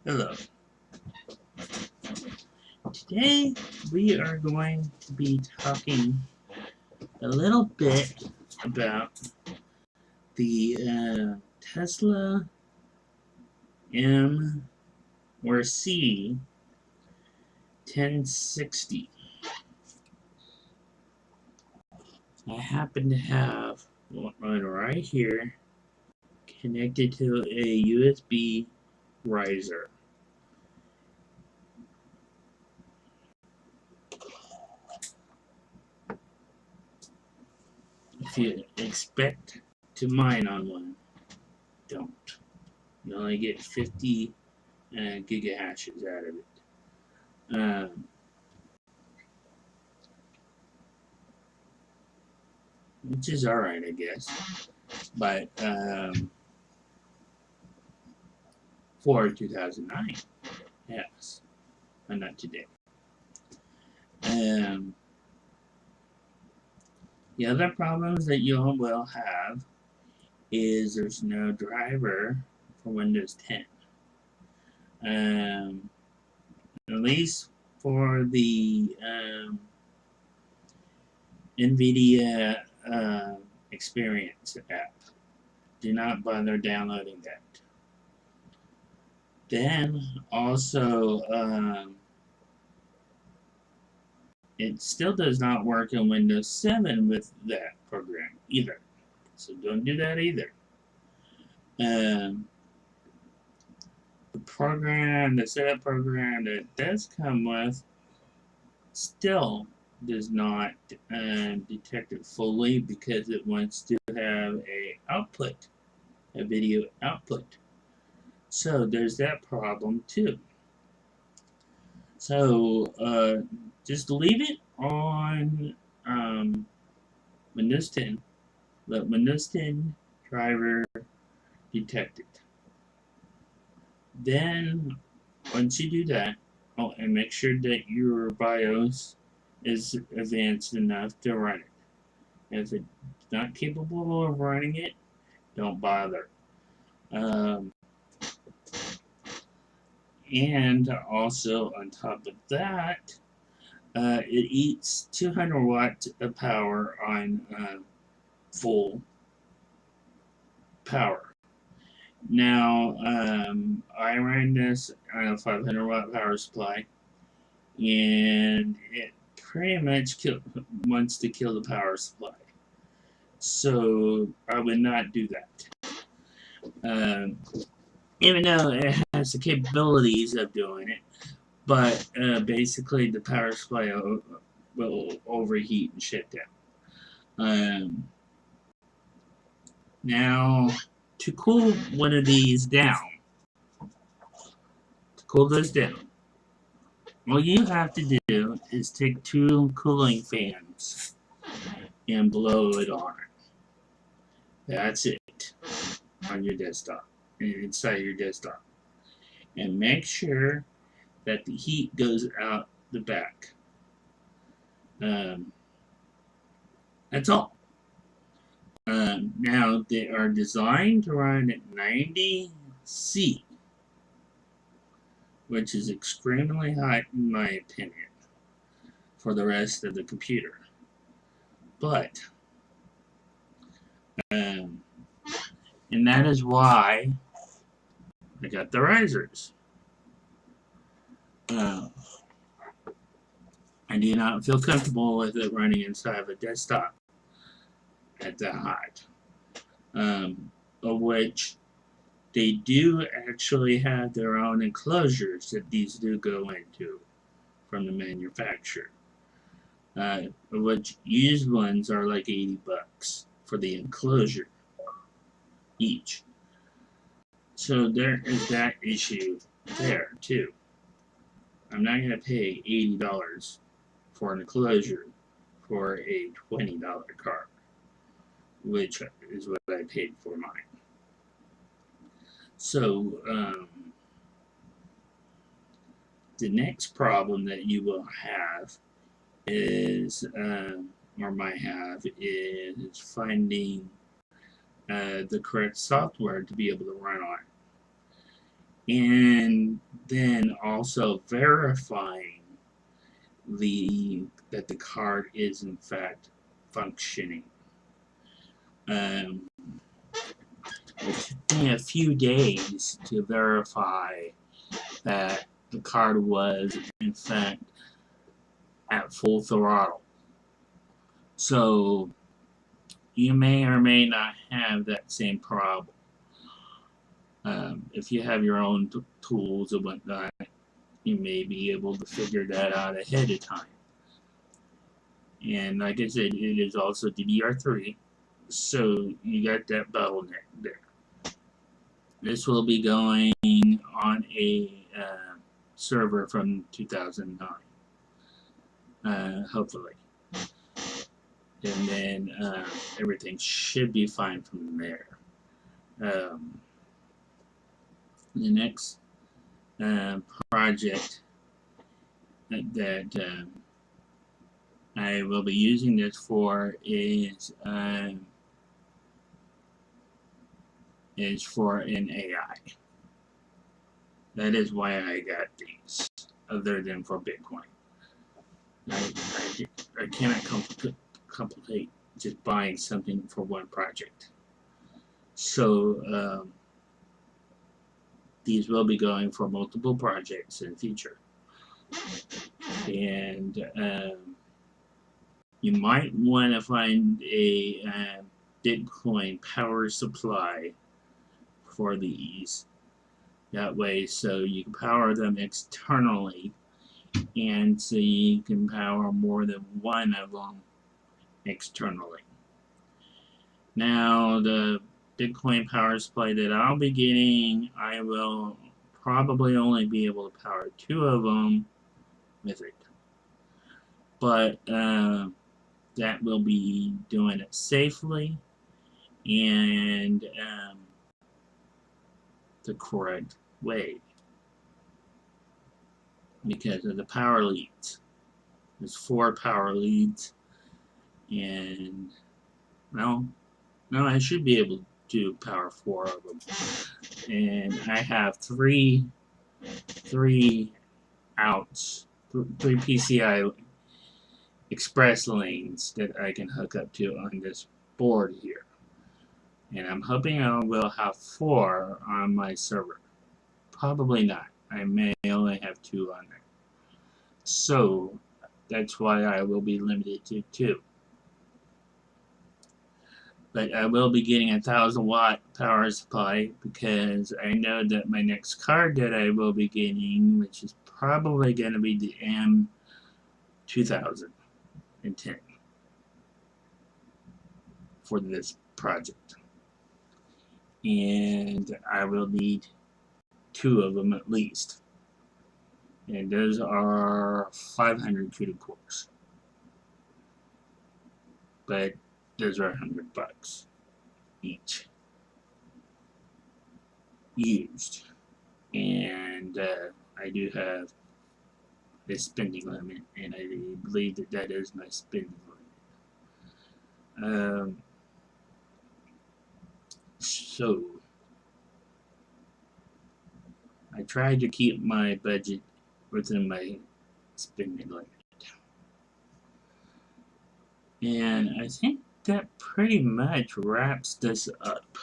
Hello. Today we are going to be talking a little bit about the Tesla M or C 1060. I happen to have one right here connected to a USB riser. If you expect to mine on one, don't. You only get 50 gigahashes out of it. Which is alright, I guess. But for 2009, yes, and not today. The other problems that you will have is there's no driver for Windows 10. At least for the NVIDIA Experience app. Do not bother downloading that. Then also, it still does not work in Windows 7 with that program either. So don't do that either. The setup program that does come with, still does not detect it fully because it wants to have a video output. So there's that problem too. So just leave it on Windows 10. Let Windows 10 driver detect it. Then once you do that, and make sure that your BIOS is advanced enough to run it. If it's not capable of running it, don't bother. And also on top of that, it eats 200 watts of power on full power. Now, I ran this on a 500 watt power supply, and it pretty much wants to kill the power supply. So I would not do that. Even though it has the capabilities of doing it, but basically the power supply will overheat and shut down. Now, to cool one of these down, all you have to do is take two cooling fans and blow it on. That's it on your desktop, inside your desktop. And make sure that the heat goes out the back. That's all. Now, they are designed to run at 90°C, which is extremely hot in my opinion for the rest of the computer. But, and that is why I got the risers. I do not feel comfortable with it running inside of a desktop at that hot. Of which they do actually have their own enclosures that these do go into from the manufacturer. Which used ones are like $80 for the enclosure each. So there is that issue there too. I'm not going to pay $80 for an enclosure for a $20 card, which is what I paid for mine. So the next problem that you will have is, or might have, is finding the correct software to be able to run on. And then also verifying that the card is in fact functioning. It took me a few days to verify that the card was in fact at full throttle. So you may or may not have that same problem. If you have your own tools and whatnot, you may be able to figure that out ahead of time. And like I said, it is also DDR3, so you got that bottleneck there. This will be going on a server from 2009, hopefully. And then everything should be fine from there. The next project that I will be using this for is for an AI. That is why I got these, other than for Bitcoin. I cannot complicate just buying something for one project. So these will be going for multiple projects in the future. And you might want to find a Bitcoin power supply for these. That way, so you can power them externally, and so you can power more than one of them externally. Now, the Bitcoin power supply that I'll be getting, I will probably only be able to power 2 of them with it. But that will be doing it safely and the correct way because of the power leads. There's 4 power leads, and no, I should be able to power 4 of them. And I have 3 outs, 3 PCI express lanes that I can hook up to on this board here. And I'm hoping I will have 4 on my server. Probably not. I may only have 2 on there. So that's why I will be limited to 2. But I will be getting a 1000-watt power supply because I know that my next card that I will be getting, which is probably going to be the M2010 for this project. And I will need 2 of them at least. And those are 500 CUDA cores. But those are $100 each used. And I do have a spending limit, and I believe that that is my spending limit. So I tried to keep my budget within my spending limit. And I think that pretty much wraps this up.